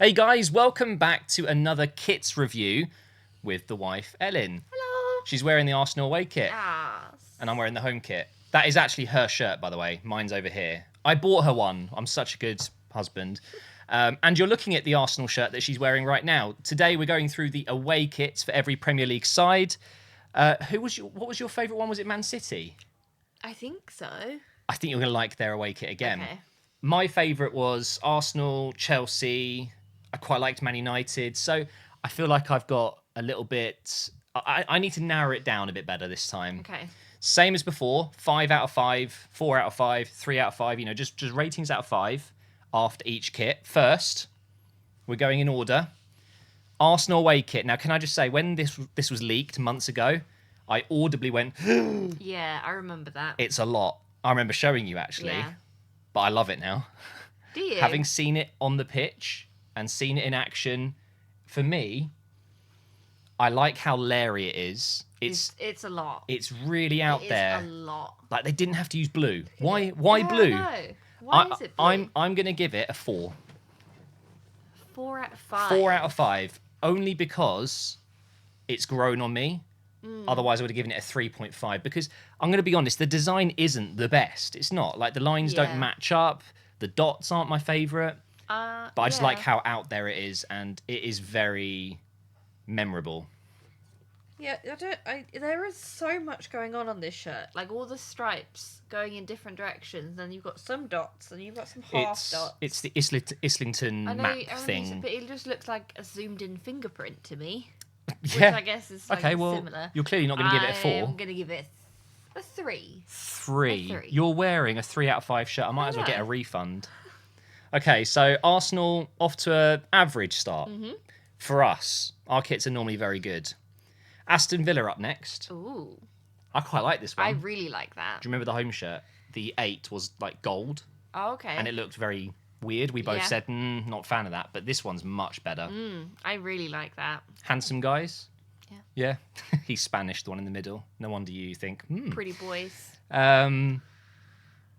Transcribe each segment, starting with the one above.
Hey guys, welcome back to another kits review with the wife, Elin. Hello. She's wearing the Arsenal away kit, Yes. and I'm wearing the home kit. That is actually her shirt, by the way. Mine's over here. I bought her one. I'm such a good husband. And you're looking at the Arsenal shirt that she's wearing right now. Today we're going through the away kits for every Premier League side. What was your favourite one? Was it Man City? I think so. I think you're going to like their away kit again. Okay. My favourite was Arsenal, Chelsea. I quite liked Man United. So I feel like I've got a little bit... I need to narrow it down a bit better this time. Okay. Same as before, 5 out of 5, 4 out of 5, 3 out of 5, just ratings out of 5 after each kit. First, we're going in order. Arsenal away kit. Now, can I just say, when this was leaked months ago, I audibly went, Yeah, I remember that. it's a lot. I remember showing you, actually. Yeah. But I love it now. Do you? Having seen it on the pitch and seen it in action, for me, I like how leery it is. It's a lot. It's really out there. It's a lot. Like, they didn't have to use blue. Why Yeah, blue? I know. Why is it blue? I'm going to give it a 4. 4 out of 5. 4 out of 5. Only because it's grown on me. Otherwise, I would have given it a 3.5. Because I'm going to be honest, the design isn't the best. It's not. Like, the lines Yeah. don't match up. The dots aren't my favourite. But I just yeah. like how out there it is. And it is very memorable. Yeah, there is so much going on this shirt. Like all the stripes going in different directions, and you've got some dots, and you've got some half dots. It's the Islington I know map everyone thing. uses it, but it just looks like a zoomed-in fingerprint to me. Which Yeah. I guess is like Okay, well, similar. you're clearly not going to give it a 4. I'm going to give it a 3. 3. A 3. You're wearing a 3 out of 5 shirt. I might as well get a know. refund. Okay, so Arsenal off to an average start. Mm-hmm. For us, our kits are normally very good. Aston Villa up next. Ooh, I quite like this one. I really like that. Do you remember the home shirt? The 8 was like gold, Oh, okay. and it looked very weird. We both Yeah. said, not a fan of that, but this one's much better. I really like that. Handsome guys. Yeah. Yeah. He's Spanish, the one in the middle. No wonder you think, Pretty boys.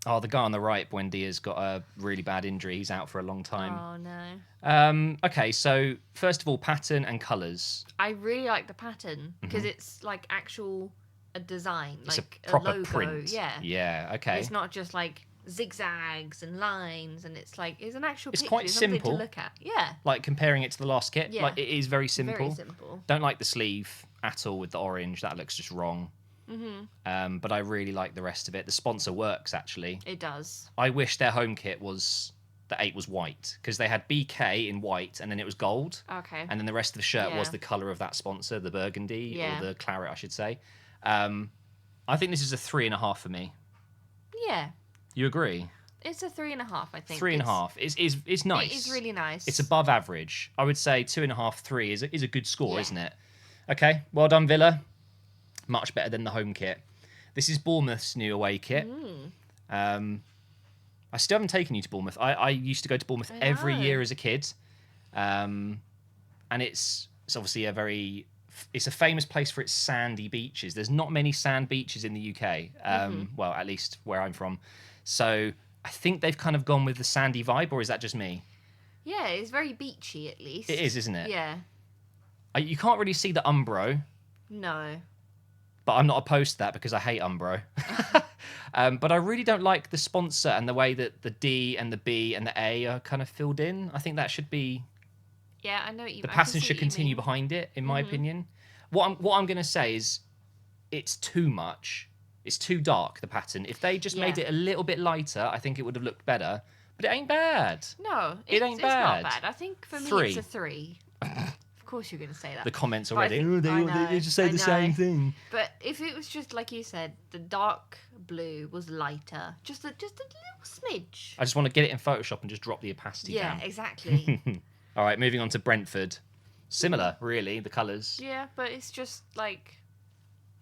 Oh, the guy on the right, Buendia's got a really bad injury. He's out for a long time. Oh no. Okay, so first of all, pattern and colours. I really like the pattern because it's like actual a design, It's like a proper logo. print. Yeah. Yeah, okay. It's not just like zigzags and lines, and it's like it's an actual. It's picture, quite something simple. to look at. Yeah. Like comparing it to the last kit, Yeah. like it is very simple. Very simple. Don't like the sleeve at all with the orange. That looks just wrong. But I really like the rest of it. The sponsor works, actually. It does. I wish their home kit the 8 was white, because they had BK in white and then it was gold. Okay. And then the rest of the shirt was Yeah. the colour of that sponsor, the burgundy, Yeah. or the claret, I should say. I think this is a 3.5 for me. Yeah. You agree? It's a 3.5. I think. 3.5 is nice. It is really nice. It's above average. I would say 2.5, 3 is a good score, Yeah. isn't it? Okay, well done, Villa. Much better than the home kit. This is Bournemouth's new away kit. I still haven't taken you to Bournemouth. I used to go to Bournemouth every know. year as a kid, and it's obviously it's a famous place for its sandy beaches. There's not many sand beaches in the UK. Well, at least where I'm from. So I think they've kind of gone with the sandy vibe, or is that just me? Yeah, it's very beachy at least. It is, isn't it? Yeah. You can't really see the Umbro, No. but I'm not opposed to that because I hate Umbro. But I really don't like the sponsor and the way that the D and the B and the A are kind of filled in. I think that should be... Yeah, I know what you. The I can pattern see should what you continue mean. Mm-hmm. behind it, in my opinion. What I'm going to say is it's too much. It's too dark, the pattern. If they just made Yeah. it a little bit lighter, I think it would have looked better. But it ain't bad. No, It ain't it's bad. not bad. I think for me 3. it's a 3. Of course you're going to say that. The comments But I already. think- I know, They just say I the same know. thing. But if it was just like you said, the dark blue was lighter, just a little smidge. I just want to get it in Photoshop and just drop the opacity Yeah, down. exactly. All right, moving on to Brentford. Similar, really, the colours. Yeah, but it's just like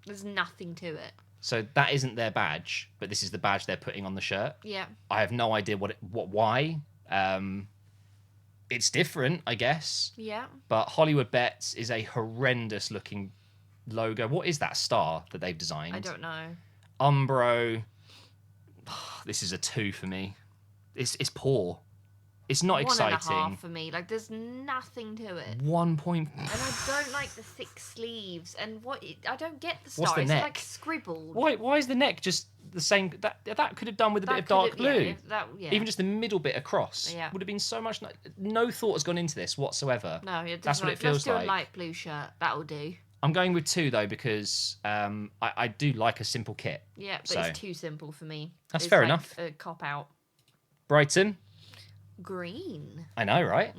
there's nothing to it. So that isn't their badge, but this is the badge they're putting on the shirt. Yeah. I have no idea why. It's different, I guess. Yeah. But Hollywood Bets is a horrendous looking logo. What is that star that they've designed? I don't know. Umbro. This is a 2 for me. It's poor. It's not 1.5 exciting. for me. Like, there's nothing to it. 1 point. And I don't like the thick sleeves. And I don't get the star. What's the It's neck? like scribbled. Why is the neck just the same? That could have done with a bit of dark blue. Yeah. Even just the middle bit across. Yeah. Would have been so much. No thought has gone into this whatsoever. No, that's what it feels like. Let's do a light blue shirt. That'll do. I'm going with 2 though because I do like a simple kit. Yeah, but so. it's too simple for me. That's fair enough. A cop out. Brighton. Green. I know, right?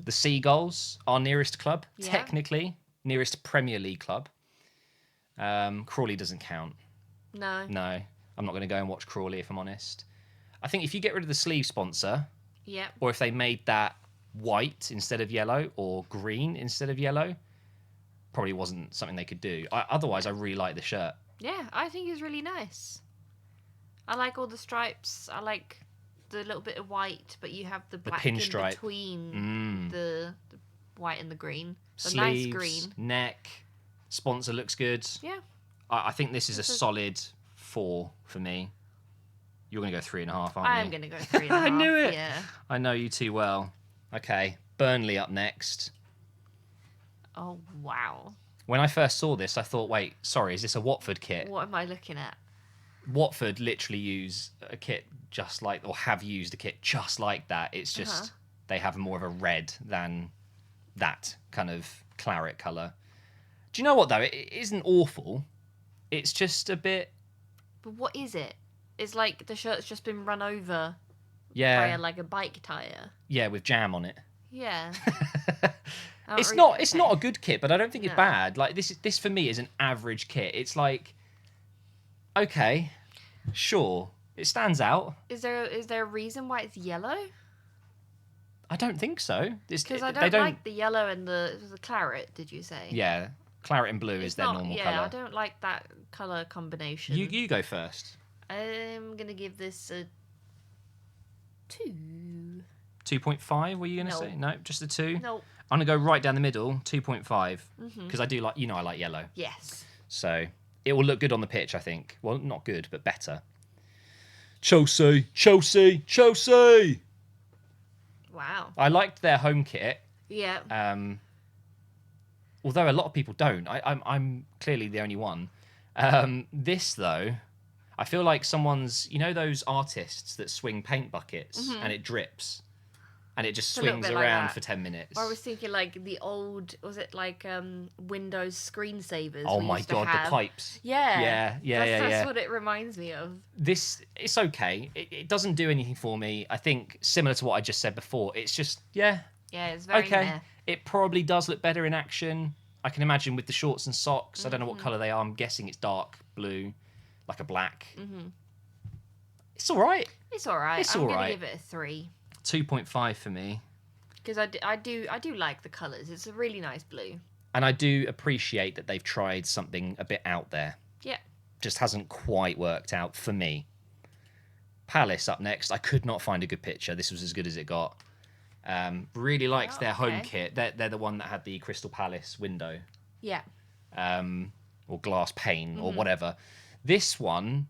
The Seagulls, our nearest club, Yeah. technically nearest Premier League club. Crawley doesn't count. No. No, I'm not going to go and watch Crawley if I'm honest. I think if you get rid of the sleeve sponsor, Yeah. or if they made that white instead of yellow or green instead of yellow, probably wasn't something they could do. Otherwise, I really like the shirt. Yeah, I think it's really nice. I like all the stripes. I like the little bit of white, but you have the black pinstripe. in between the white and the green. The Sleeves, nice green. neck, sponsor looks good. Yeah. I think this is a solid 4 for me. You're going to go 3.5, aren't you? I am going to go 3.5. I knew it. Yeah. I know you too well. Okay, Burnley up next. Oh, wow. When I first saw this, I thought, wait, sorry, is this a Watford kit? What am I looking at? Watford literally use a kit just like, or have used a kit just like that. It's just, they have more of a red than that kind of claret colour. Do you know what, though? It isn't awful. It's just a bit... But what is it? It's like the shirt's just been run over Yeah. by a bike tyre. Yeah, with jam on it. Yeah. It's not a good kit, but I don't think it's bad. Like this for me is an average kit. It's like, okay, sure, it stands out. Is there a reason why it's yellow? I don't think so. Because I don't like the yellow and the claret. Did you say? Yeah, claret and blue is their normal colour. Yeah, I don't like that colour combination. You go first. I'm gonna give this a 2. 2.5. Were you gonna No. say no? Just a 2. Nope. I'm gonna go right down the middle. 2.5 because I do like I like yellow. Yes. So it will look good on the pitch. I think. Well, not good, but better. Chelsea. Wow. I liked their home kit. Yeah. Although a lot of people don't. I'm clearly the only one. This though, I feel like someone's, those artists that swing paint buckets and it drips and it just a little swings bit like around that. for 10 minutes. Or I was thinking like the old, was it like Windows screensavers? Oh we my used to god, have? the pipes. Yeah. Yeah. That's what it reminds me of. It's okay. It doesn't do anything for me. I think similar to what I just said before. It's just Yeah, it's very okay. meh. It probably does look better in action. I can imagine with the shorts and socks. I don't know what colour they are. I'm guessing it's dark blue, like a black. It's all right. It's all right. It's I'm all gonna right. give it a 3 2.5 for me. because I do like the colours. It's a really nice blue. And I do appreciate that they've tried something a bit out there. Yeah. Just hasn't quite worked out for me. Palace up next. I could not find a good picture. This was as good as it got. Really liked their home kit. They're the one that had the Crystal Palace window. Yeah. Or glass pane or whatever. This one,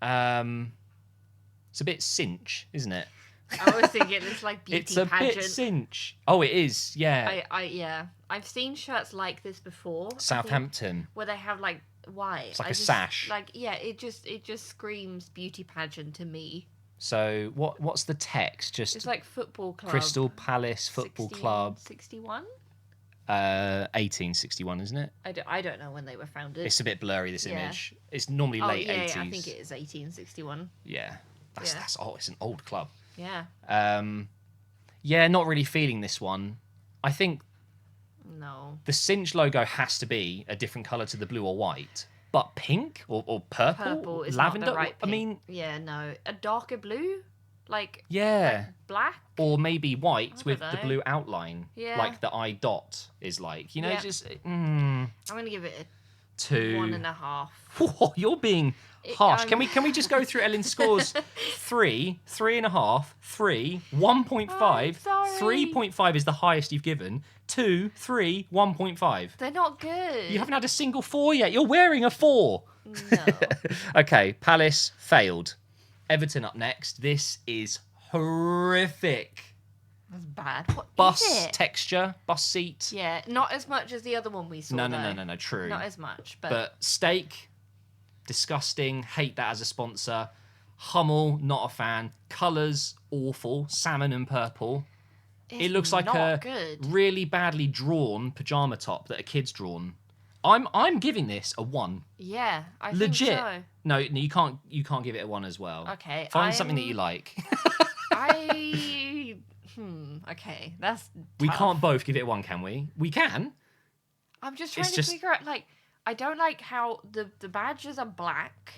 it's a bit cinch, isn't it? I was thinking it's like beauty It's a pageant. bit cinch. Oh, it is. Yeah. Yeah. I've seen shirts like this before. I think, Southampton. where they have like why? It's like a sash. Like it just screams beauty pageant to me. So what's the text? Just It's like football club. Crystal Palace Football Club. 61? 1861, isn't it? I don't know when they were founded. It's a bit blurry, this Yeah. image. It's normally late 80s. Yeah, I think it is 1861. Yeah. It's an old club. Yeah. Yeah, not really feeling this one. I think No. the cinch logo has to be a different colour to the blue or white. But pink or purple? Purple is lavender? not the right pink. I mean, yeah, no. A darker blue? Like yeah. black? Or maybe white with don't the know. blue outline. Yeah. Like the I dot is like. Yeah. Just... I'm gonna give it a 2. 1.5. Whoa, you're being harsh. I'm- Can we just go through Elin's scores? 3, 3.5, 3, 1.5. sorry. 3.5 is the highest you've given. 2, 3, 1.5. They're not good. You haven't had a single 4 yet. You're wearing a 4. No. Okay, Palace failed. Everton up next. This is horrific. That's bad. What Bus is it? texture, bus seat. Yeah, not as much as the other one we saw. No, true. Not as much, But steak, disgusting. Hate that as a sponsor. Hummel, not a fan. Colours, awful. Salmon and purple. It looks like a really badly drawn pajama top that a kid's drawn. I'm giving this a 1. Yeah, I Legit. think so. No, you can't give it a 1 as well. Okay. Find something that you like. Okay, that's tough. We can't both give it a 1, can we? We can. I'm just trying to figure out, like, I don't like how the badges are black.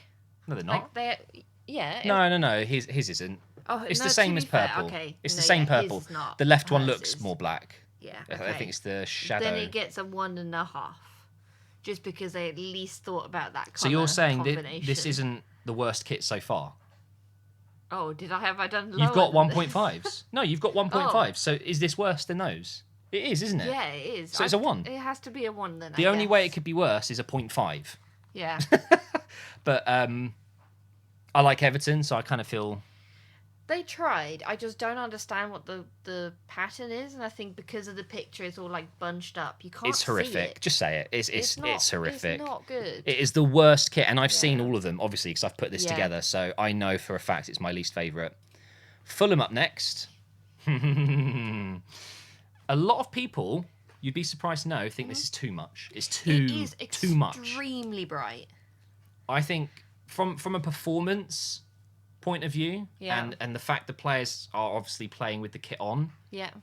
No, they're not. Like, yeah. No. His isn't. Oh, it's no, the same as purple. Okay. It's the same purple. The left one looks more black. Yeah. Okay. I think it's the shadow. Then it gets a 1.5. Just because they at least thought about that So you're saying that this isn't the worst kit so far? Oh, have I done lower? You've got 1.5s. No, you've got 1.5. So is this worse than those? It is, isn't it? Yeah, it is. So it's a 1. It has to be a 1 then. The only way it could be worse is a 0.5. Yeah. But I like Everton, so I kind of feel... They tried. I just don't understand what the pattern is, and I think because of the picture, it's all like bunched up. You can't. It's horrific. See it. Just say it. It's horrific. It's not good. It is the worst kit, and I've seen all of them, obviously, because I've put this together. So I know for a fact it's my least favourite. Fulham up next. A lot of people, you'd be surprised to know, think this is too much. It's too much. Extremely bright. I think from a performance point of view, and the fact the players are obviously playing with the kit on,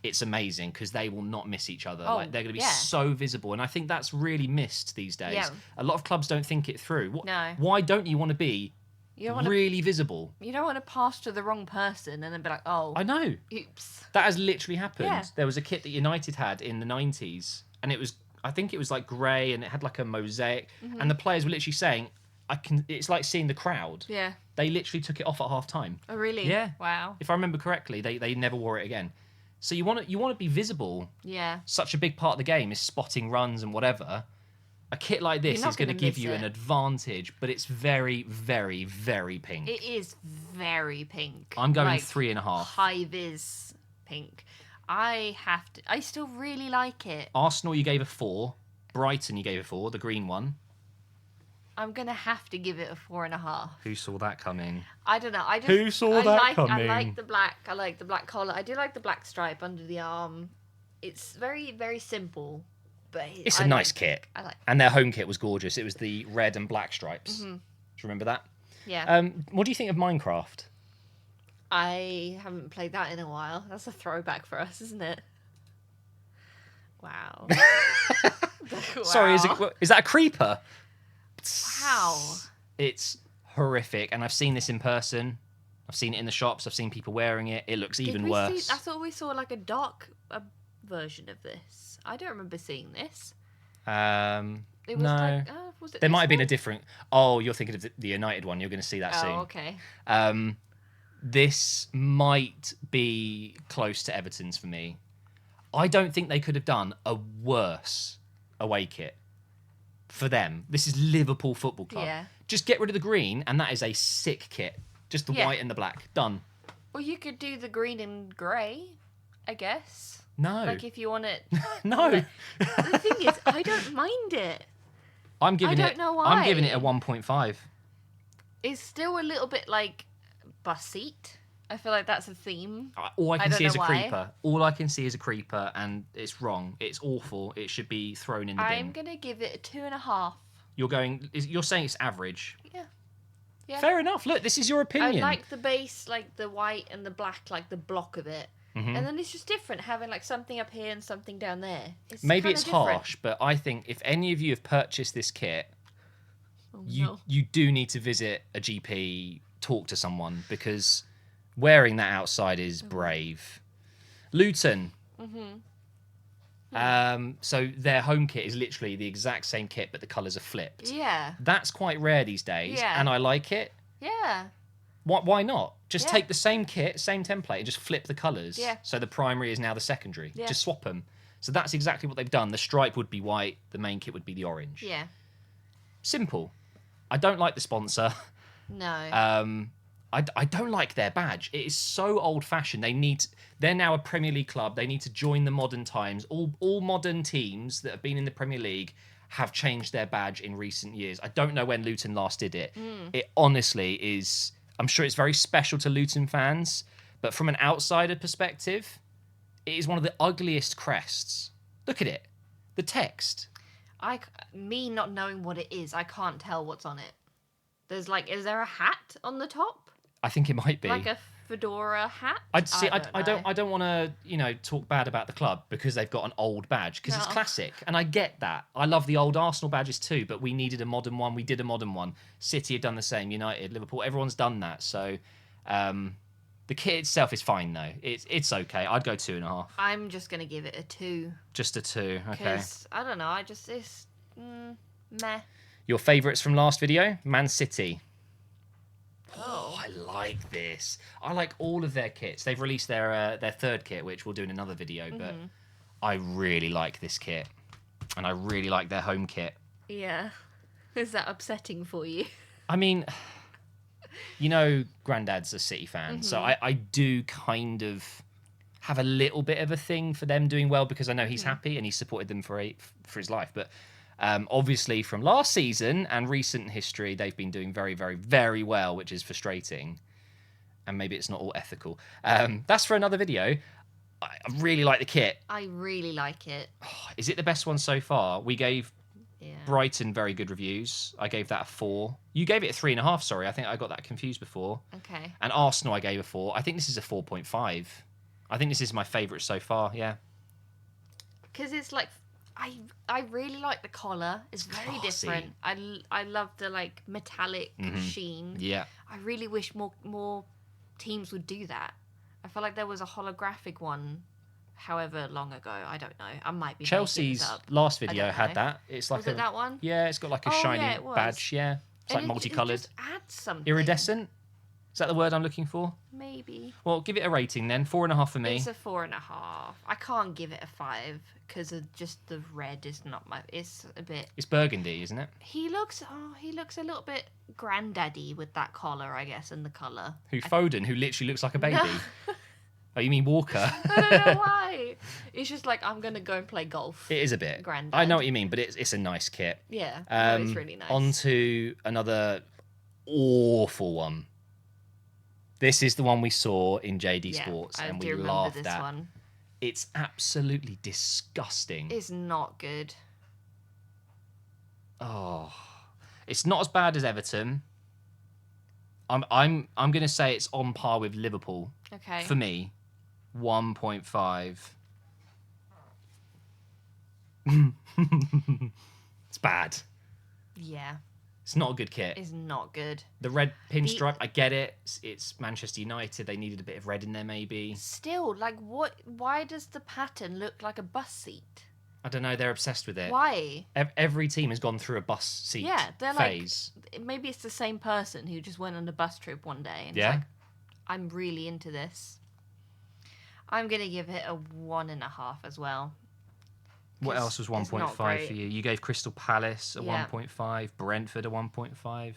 it's amazing because they will not miss each other. Like they're going to be so visible, and I think that's really missed these days. Yeah. A lot of clubs don't think it through. No. Why don't you want to be really visible? You don't want to pass to the wrong person and then be like, oh, I know. Oops. That has literally happened. Yeah. There was a kit that United had in the 90s, and I think it was like grey, and it had like a mosaic, and the players were literally saying, it's like seeing the crowd. Yeah. They literally took it off at half time. Oh, really? Yeah. Wow. If I remember correctly, they never wore it again. So you want to be visible. Yeah. Such a big part of the game is spotting runs and whatever. A kit like this is going to give you an advantage, but it's very, very, very pink. It is very pink. I'm going 3.5. High vis pink. I still really like it. Arsenal, you gave a 4. Brighton, you gave a 4. The green one. I'm going to have to give it a 4.5. Who saw that coming? I don't know. Who saw that coming? I like the black. I like the black collar. I do like the black stripe under the arm. It's very, very simple. But it's a nice kit. I like. And their home kit was gorgeous. It was the red and black stripes. Mm-hmm. Do you remember that? Yeah. What do you think of Minecraft? I haven't played that in a while. That's a throwback for us, isn't it? Wow. Wow. Sorry, is that a creeper? Wow. It's horrific, and I've seen this in person. I've seen it in the shops. I've seen people wearing it. It looks even worse. I thought we saw like a dark version of this. I don't remember seeing this. It was no. Like, was it there might have been a different... Oh, you're thinking of the United one. You're going to see that soon. Oh, okay. This might be close to Everton's for me. I don't think they could have done a worse away kit for them. This is Liverpool Football Club. Yeah. Just get rid of the green, and that is a sick kit. Just the white and the black. Done. Well, you could do the green and grey, I guess. No. Like if you want it. No. The thing is, I don't mind it. I don't know why. I'm giving it a 1.5. It's still a little bit like bus seat. I feel like that's a theme. All I can see is a creeper. All I can see is a creeper, and it's wrong. It's awful. It should be thrown in the bin. I'm gonna give it a 2.5. You're saying it's average. Yeah. Yeah. Fair enough. Look, this is your opinion. I like the base, like the white and the black, like the block of it. Mm-hmm. And then it's just different, having like something up here and something down there. Maybe it's harsh, but I think if any of you have purchased this kit, you do need to visit a GP, talk to someone, because wearing that outside is brave. Luton. Mm-hmm. So their home kit is literally the exact same kit, but the colours are flipped. Yeah. That's quite rare these days, and I like it. Yeah. Why not? Just take the same kit, same template, and just flip the colours. Yeah. So the primary is now the secondary. Yeah. Just swap them. So that's exactly what they've done. The stripe would be white. The main kit would be the orange. Yeah. Simple. I don't like the sponsor. No. I don't like their badge. It is so old-fashioned. They're now a Premier League club. They need to join the modern times. All modern teams that have been in the Premier League have changed their badge in recent years. I don't know when Luton last did it. It honestly is... I'm sure it's very special to Luton fans, but from an outsider perspective, it is one of the ugliest crests. Look at it. The text. Me not knowing what it is, I can't tell what's on it. There's like, is there a hat on the top? I think it might be. Like a fedora hat? I don't want to, talk bad about the club because they've got an old badge because it's classic. And I get that. I love the old Arsenal badges too, but we needed a modern one. We did a modern one. City have done the same. United, Liverpool, everyone's done that. So the kit itself is fine though. It's okay. I'd go 2.5. I'm just going to give it a 2. Just a 2, okay. Because, I don't know, it's meh. Your favourites from last video? Man City. Oh, I like this. I like all of their kits. They've released their third kit, which we'll do in another video, but I really like this kit. And I really like their home kit. Yeah. Is that upsetting for you? I mean, Grandad's a City fan, so I do kind of have a little bit of a thing for them doing well because I know he's happy and he's supported them for his life. But obviously from last season and recent history, they've been doing very, very, very well, which is frustrating. And maybe it's not all ethical. That's for another video. I really like the kit. I really like it. Is it the best one so far? We gave Brighton very good reviews. I gave that a 4. You gave it a 3.5, sorry. I think I got that confused before. Okay. And Arsenal I gave a 4. I think this is a 4.5. I think this is my favourite so far, yeah. Because it's like... I really like the collar. It's very classy. different. I love the like metallic sheen. Yeah. I really wish more teams would do that. I feel like there was a holographic one however long ago. I don't know. I might be Chelsea's making this up. last video had that. It's like Was it that one? Yeah, it's got like a shiny badge. Yeah. It's And like multicolored. It just adds something. Iridescent? Is that the word I'm looking for? Maybe. Well, give it a rating then. 4.5 for me. It's a 4.5. I can't give it a 5 because of just the red is not my. It's a bit. It's burgundy, isn't it? He looks a little bit granddaddy with that collar, I guess, and the colour. Foden, who literally looks like a baby. Oh, you mean Walker? I don't know why. It's just like I'm gonna go and play golf. It is a bit. Granddad. I know what you mean, but it's a nice kit. Yeah, it's really nice. On to another awful one. This is the one we saw in JD Sports, and we laughed this at. One. It's absolutely disgusting. It's not good. Oh, it's not as bad as Everton. I'm gonna say it's on par with Liverpool. Okay. For me, 1.5. It's bad. Yeah. It's not a good kit. It's not good. The red pinstripe, I get it. It's Manchester United. They needed a bit of red in there, maybe. Still, like, what? Why does the pattern look like a bus seat? I don't know. They're obsessed with it. Why? Every team has gone through a bus seat phase. Like, maybe it's the same person who just went on a bus trip one day and yeah. like, I'm really into this. I'm gonna give it a 1.5 as well. What else was 1.5 for you? You gave Crystal Palace a 1.5, Brentford a 1.5.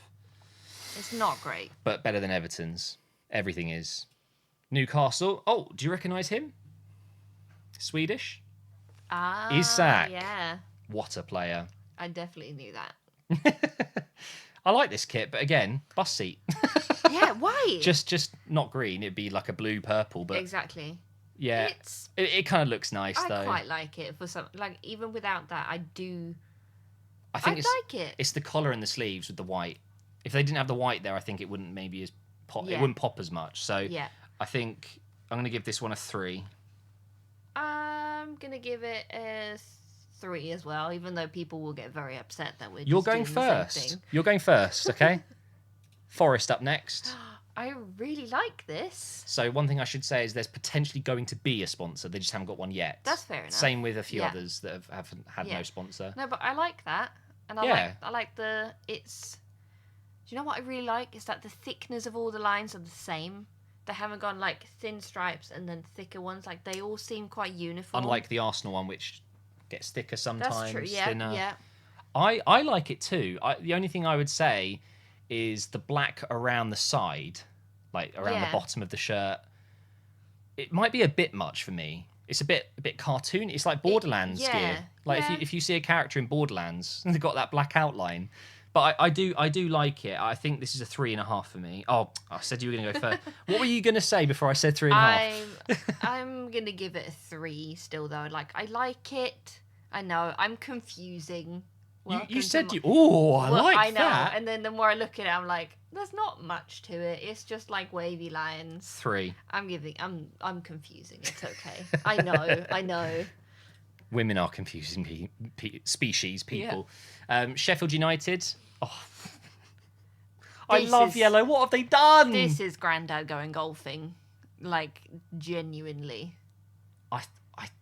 It's not great. But better than Everton's. Everything is. Newcastle. Oh, do you recognise him? Swedish? Isak. Yeah. What a player. I definitely knew that. I like this kit, but again, bus seat. Yeah, why? Just not green. It'd be like a blue purple, but exactly. Yeah, it kind of looks nice though. I quite like it for some. Like even without that, I do. I think like it. It's the collar and the sleeves with the white. If they didn't have the white there, I think it wouldn't maybe as pop. Yeah. It wouldn't pop as much. So yeah. I think I'm gonna give this one a 3. I'm gonna give it a 3 as well, even though people will get very upset that we're. You're going first. You're going first, okay? Forest up next. I really like this. So one thing I should say is there's potentially going to be a sponsor. They just haven't got one yet. That's fair enough. Same with a few others that haven't had no sponsor. No, but I like that, and I like the it's. Do you know what I really like is that the thickness of all the lines are the same. They haven't gone like thin stripes and then thicker ones. Like they all seem quite uniform. Unlike the Arsenal one, which gets thicker sometimes. That's true. Yeah. Thinner. Yeah. I like it too. The only thing I would say is the black around the side like around the bottom of the shirt. It might be a bit much for me. It's a bit cartoon. It's like Borderlands gear. Like if you see a character in Borderlands and they've got that black outline. But I do like it. I think this is a 3.5 for me. Oh, I said you were going to go first. What were you going to say before I said 3.5? I'm going to give it a 3 still, though. Like, I like it. I know. I'm confusing. You said you... Oh, I like that. I know. And then the more I look at it, I'm like, there's not much to it. It's just like wavy lines. 3. I'm confusing. It's okay. I know. Women are confusing species, people. Yeah. Sheffield United. Oh, I love yellow. What have they done? This is Grandad going golfing, like genuinely. I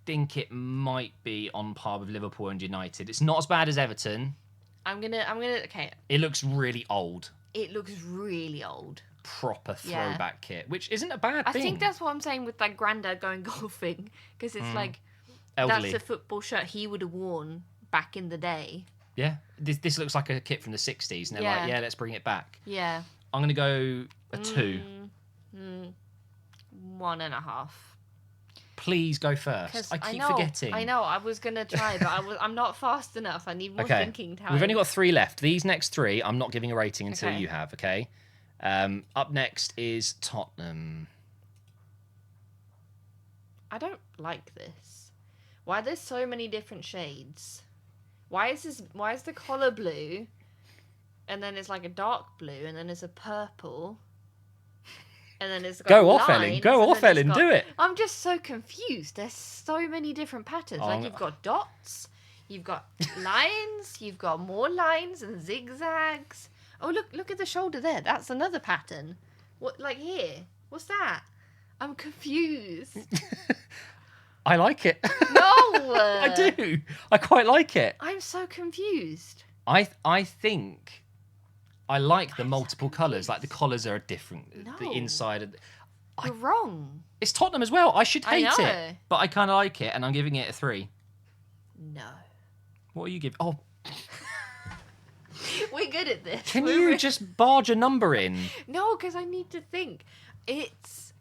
think it might be on par with Liverpool and United. It's not as bad as Everton. I'm gonna. Okay. It looks really old. It looks really old. Proper throwback kit, which isn't a bad thing. I think that's what I'm saying with like Grandad going golfing, because it's like elderly. That's a football shirt he would have worn back in the day. Yeah, this looks like a kit from the 60s, and they're like, yeah, let's bring it back. Yeah. I'm going to go a 2. 1.5. Please go first. I keep forgetting. I know, I was going to try, but I'm not fast enough. I need more thinking time. We've only got 3 left. These next 3, I'm not giving a rating until you have, okay? Up next is Tottenham. I don't like this. Why are there so many different shades? Why is the collar blue, and then it's like a dark blue, and then it's a purple, and then it's got Go off, Elin. Go off, Elin. Do it. I'm just so confused. There's so many different patterns. Like you've got dots, you've got lines, you've got more lines and zigzags. Oh, look at the shoulder there. That's another pattern. What, like here? What's that? I'm confused. I like it. No! I do. I quite like it. I'm so confused. I think I like the multiple colours. Like the collars are different. No. The inside. You're wrong. It's Tottenham as well. I should hate know. it. But I kind of like it, and I'm giving it a 3. No. What are you giving? Oh. We're good at this. Can you just barge a number in? No, because I need to think. It's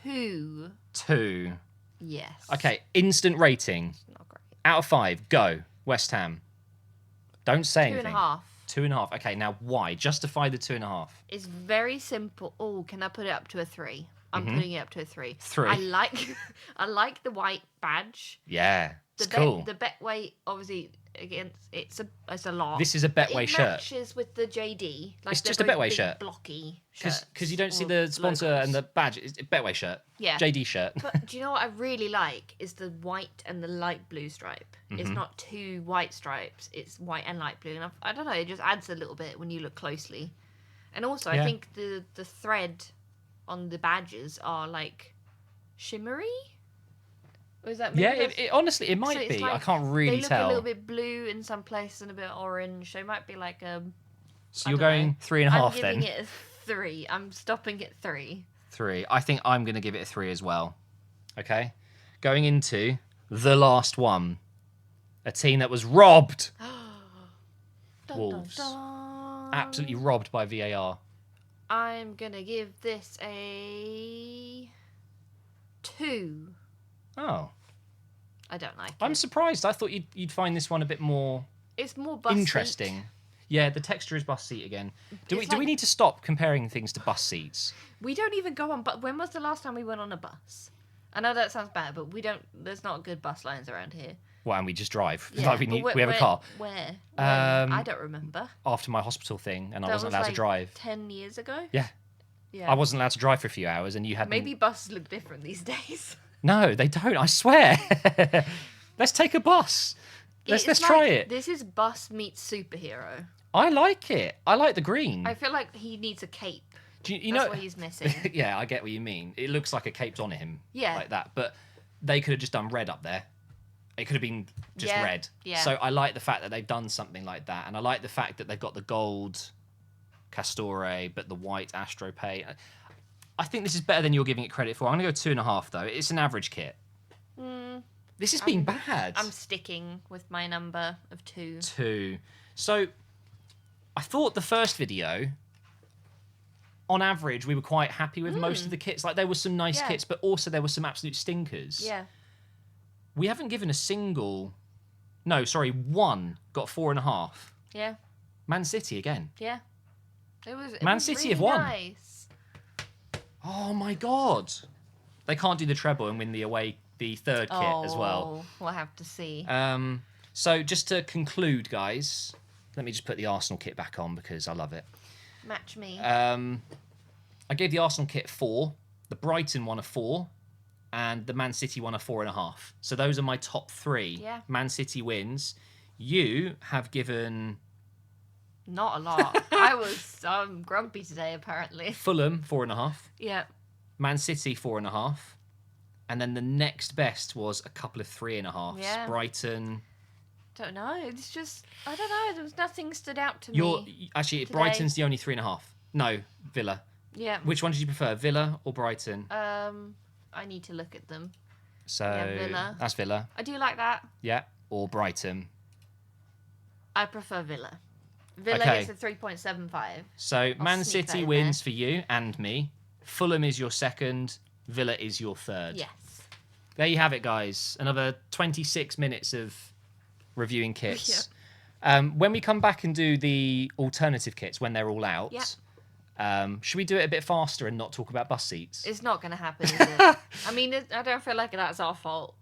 2. 2. Yes. Okay, instant rating. Not great. Out of 5, go. West Ham. Don't say anything. 2.5. 2.5. Okay, now why? Justify the 2.5. It's very simple. Oh, can I put it up to a 3? I'm putting it up to a 3. 3. I like the white badge. Yeah, it's cool. The Betway, obviously, against it's a lot. This is a Betway shirt. It matches with the JD. Like it's just a Betway shirt. Blocky shirt. Because you don't see the sponsor logos. And the badge. It's a Betway shirt. Yeah. JD shirt. But do you know what I really like is the white and the light blue stripe. It's not 2 white stripes. It's white and light blue. And I don't know. It just adds a little bit when you look closely. And also, I think the thread on the badges are like shimmery. Or is that honestly, it might be. Like, I can't really tell. They look a little bit blue in some places and a bit orange. So it might be like a... So you're going 3.5 then? I'm giving it a 3. I'm stopping at 3. 3. I think I'm going to give it a 3 as well. Okay? Going into the last one. A team that was robbed. Wolves. Dun, dun. Absolutely robbed by VAR. I'm going to give this a 2. Oh. I don't like it. I'm surprised. I thought you'd find this one a bit more... It's more bus interesting. seat. Yeah, the texture is bus seat again. Do we need to stop comparing things to bus seats? We don't even go on... But when was the last time we went on a bus? I know that sounds bad, but we don't... There's not good bus lines around here. Well, and we just drive. Yeah, like we have a car. Where? I don't remember. After my hospital thing, and I wasn't allowed to drive. 10 years ago? Yeah. I wasn't allowed to drive for a few hours, and you had... Maybe buses look different these days. No, they don't. I swear. Let's take a bus. Let's try it. This is bus meets superhero. I like it. I like the green. I feel like he needs a cape. You That's know what he's missing. Yeah, I get what you mean. It looks like a cape's on him. Yeah. Like that. But they could have just done red up there. It could have been just red. Yeah. So I like the fact that they've done something like that. And I like the fact that they've got the gold Castore, but the white Astro Pay. I think this is better than you're giving it credit for. I'm going to go 2.5, though. It's an average kit. This has been bad. I'm sticking with my number of 2. 2. So, I thought the first video on average, we were quite happy with most of the kits. Like, there were some nice kits, but also there were some absolute stinkers. Yeah. We haven't given a single... No, sorry, one got 4.5. Yeah. Man City again. Yeah. It was City really have won. Nice. Oh, my God. They can't do the treble and win the third kit as well. We'll have to see. So, just to conclude, guys, let me just put the Arsenal kit back on because I love it. Match me. I gave the Arsenal kit 4, the Brighton one a 4, and the Man City one a 4.5. So those are my top 3. Yeah. Man City wins. You have given... Not a lot. I'm grumpy today, apparently. Fulham 4.5. Yeah. Man City 4.5. And then the next best was a couple of 3.5s. Yeah. Brighton... Don't know. It's just, I don't know. There was nothing stood out to me. Actually, today. Brighton's the only 3.5. No, Villa. Yeah. Which one did you prefer, Villa or Brighton? I need to look at them. So Villa. That's Villa. I do like that. Yeah, or Brighton. I prefer Villa. Villa Okay. gets a 3.75. So Man sneak that City in wins there. for you and me. Fulham is your second. Villa is your third. Yes. There you have it, guys. Another 26 minutes of reviewing kits. When we come back and do the alternative kits when they're all out, should we do it a bit faster and not talk about bus seats? It's not going to happen, is it? I mean, I don't feel like that's our fault.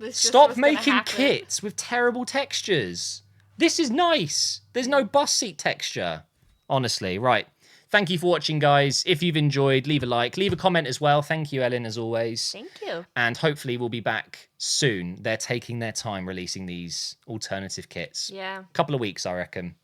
Stop making kits with terrible textures. This is nice. There's no bus seat texture. Honestly, right. Thank you for watching, guys. If you've enjoyed, leave a like. Leave a comment as well. Thank you, Elin, as always. Thank you. And hopefully we'll be back soon. They're taking their time releasing these alternative kits. Yeah. Couple of weeks, I reckon.